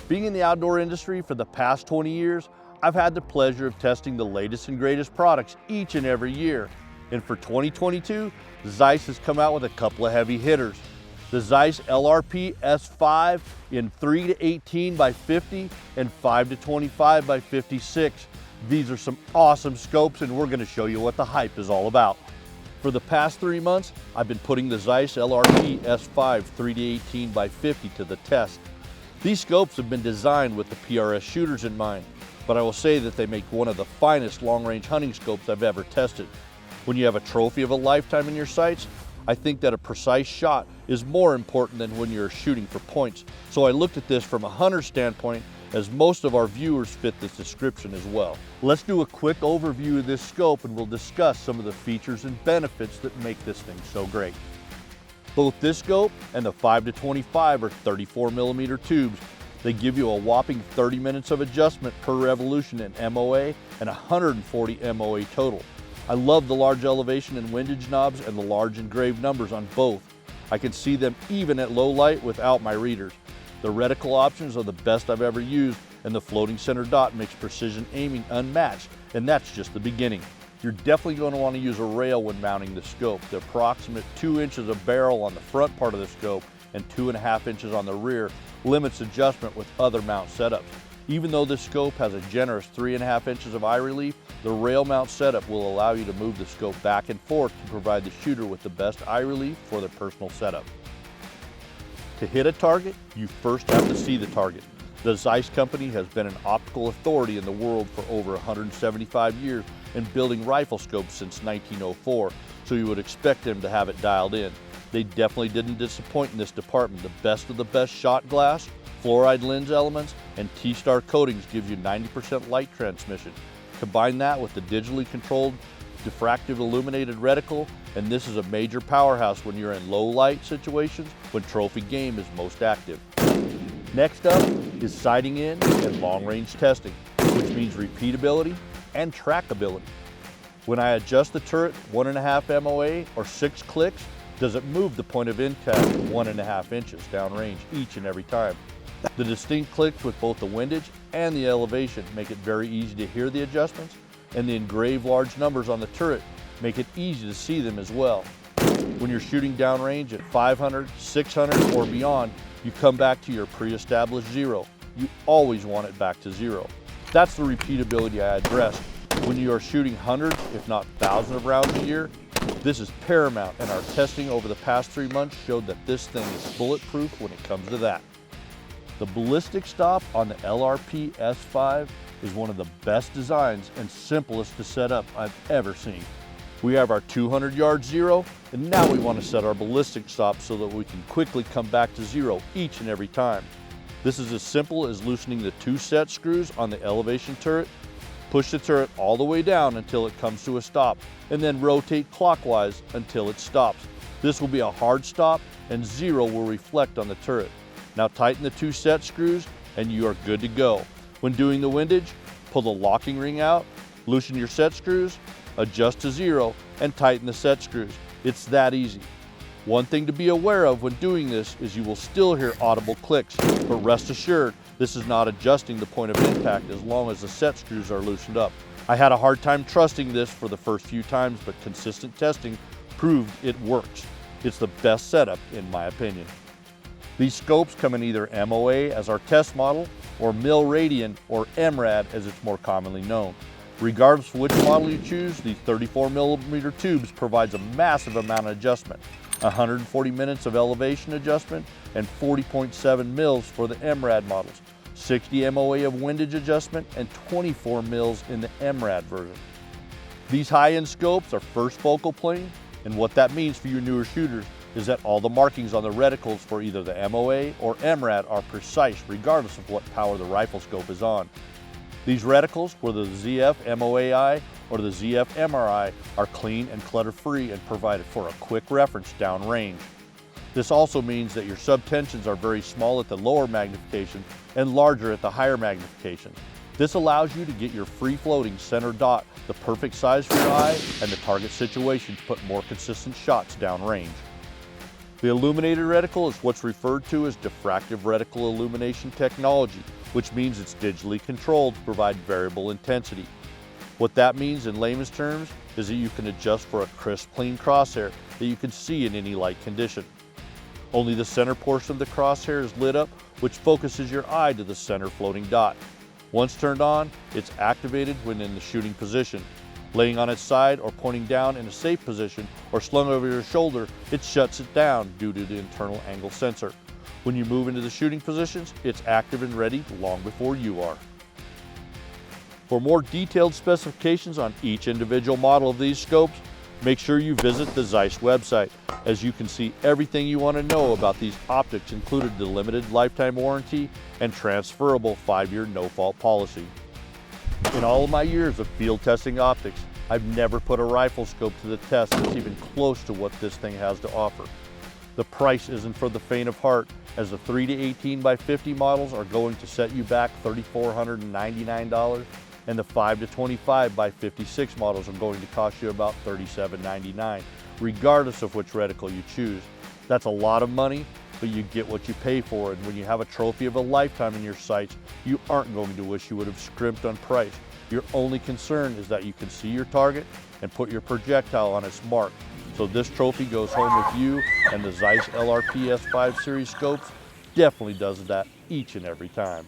Being in the outdoor industry for the past 20 years, I've had the pleasure of testing the latest and greatest products each and every year. And for 2022, ZEISS has come out with a couple of heavy hitters. The ZEISS LRP S5 in 3 to 18 by 50 and 5 to 25 by 56. These are some awesome scopes, and we're going to show you what the hype is all about. For the past 3 months, I've been putting the ZEISS LRP S5 3 to 18 by 50 to the test. These scopes have been designed with the PRS shooters in mind, but I will say that they make one of the finest long-range hunting scopes I've ever tested. When you have a trophy of a lifetime in your sights, I think that a precise shot is more important than when you're shooting for points. So I looked at this from a hunter standpoint, as most of our viewers fit this description as well. Let's do a quick overview of this scope, and we'll discuss some of the features and benefits that make this thing so great. Both this scope and the 5 to 25 are 34mm tubes. They give you a whopping 30 minutes of adjustment per revolution in MOA and 140 MOA total. I love the large elevation and windage knobs and the large engraved numbers on both. I can see them even at low light without my readers. The reticle options are the best I've ever used, and the floating center dot makes precision aiming unmatched, and that's just the beginning. You're definitely going to want to use a rail when mounting the scope. The approximate 2 inches of barrel on the front part of the scope and 2.5 inches on the rear limits adjustment with other mount setups. Even though this scope has a generous 3.5 inches of eye relief, the rail mount setup will allow you to move the scope back and forth to provide the shooter with the best eye relief for their personal setup. To hit a target, you first have to see the target. The ZEISS company has been an optical authority in the world for over 175 years and building rifle scopes since 1904, so you would expect them to have it dialed in. They definitely didn't disappoint in this department. The best of the best shot glass, fluoride lens elements, and T-star coatings gives you 90% light transmission. Combine that with the digitally controlled diffractive illuminated reticle, and this is a major powerhouse when you're in low light situations when trophy game is most active. Next up is sighting in and long range testing, which means repeatability and trackability. When I adjust the turret 1.5 MOA or 6 clicks, does it move the point of impact 1.5 inches downrange each and every time? The distinct clicks with both the windage and the elevation make it very easy to hear the adjustments, and the engraved large numbers on the turret make it easy to see them as well. When you're shooting downrange at 500, 600, or beyond, you come back to your pre-established zero. You always want it back to zero. That's the repeatability I addressed. When you are shooting hundreds, if not thousands of rounds a year, this is paramount, and our testing over the past 3 months showed that this thing is bulletproof when it comes to that. The ballistic stop on the LRP S5 is one of the best designs and simplest to set up I've ever seen. We have our 200-yard zero, and now we want to set our ballistic stop so that we can quickly come back to zero each and every time. This is as simple as loosening the 2 set screws on the elevation turret, push the turret all the way down until it comes to a stop, and then rotate clockwise until it stops. This will be a hard stop, and zero will reflect on the turret. Now tighten the 2 set screws, and you are good to go. When doing the windage, pull the locking ring out, loosen your set screws, adjust to zero, and tighten the set screws. It's that easy. One thing to be aware of when doing this is you will still hear audible clicks, but rest assured, this is not adjusting the point of impact as long as the set screws are loosened up. I had a hard time trusting this for the first few times, but consistent testing proved it works. It's the best setup in my opinion. These scopes come in either MOA as our test model, or mil radian, or MRAD as it's more commonly known. Regardless of which model you choose, these 34mm tubes provides a massive amount of adjustment. 140 minutes of elevation adjustment and 40.7 mils for the MRAD models, 60 MOA of windage adjustment, and 24 mils in the MRAD version. These high-end scopes are first focal plane, and what that means for your newer shooters is that all the markings on the reticles for either the MOA or MRAD are precise regardless of what power the rifle scope is on. These reticles, whether the ZF MOAI or the ZF MRI, are clean and clutter-free and provided for a quick reference downrange. This also means that your subtensions are very small at the lower magnification and larger at the higher magnification. This allows you to get your free-floating center dot the perfect size for your eye and the target situation to put more consistent shots downrange. The illuminated reticle is what's referred to as diffractive reticle illumination technology, which means it's digitally controlled to provide variable intensity. What that means in layman's terms is that you can adjust for a crisp, clean crosshair that you can see in any light condition. Only the center portion of the crosshair is lit up, which focuses your eye to the center floating dot. Once turned on, it's activated when in the shooting position. Laying on its side or pointing down in a safe position or slung over your shoulder, it shuts it down due to the internal angle sensor. When you move into the shooting positions, it's active and ready long before you are. For more detailed specifications on each individual model of these scopes, make sure you visit the ZEISS website, as you can see everything you want to know about these optics, including the limited lifetime warranty and transferable 5-year no-fault policy. In all of my years of field testing optics, I've never put a rifle scope to the test that's even close to what this thing has to offer. The price isn't for the faint of heart, as the 3 to 18 by 50 models are going to set you back $3,499, and the 5 to 25 by 56 models are going to cost you about $37.99, regardless of which reticle you choose. That's a lot of money, but you get what you pay for, and when you have a trophy of a lifetime in your sights, you aren't going to wish you would have scrimped on price. Your only concern is that you can see your target and put your projectile on its mark. So this trophy goes home with you, and the ZEISS LRP S5 series scopes definitely does that each and every time.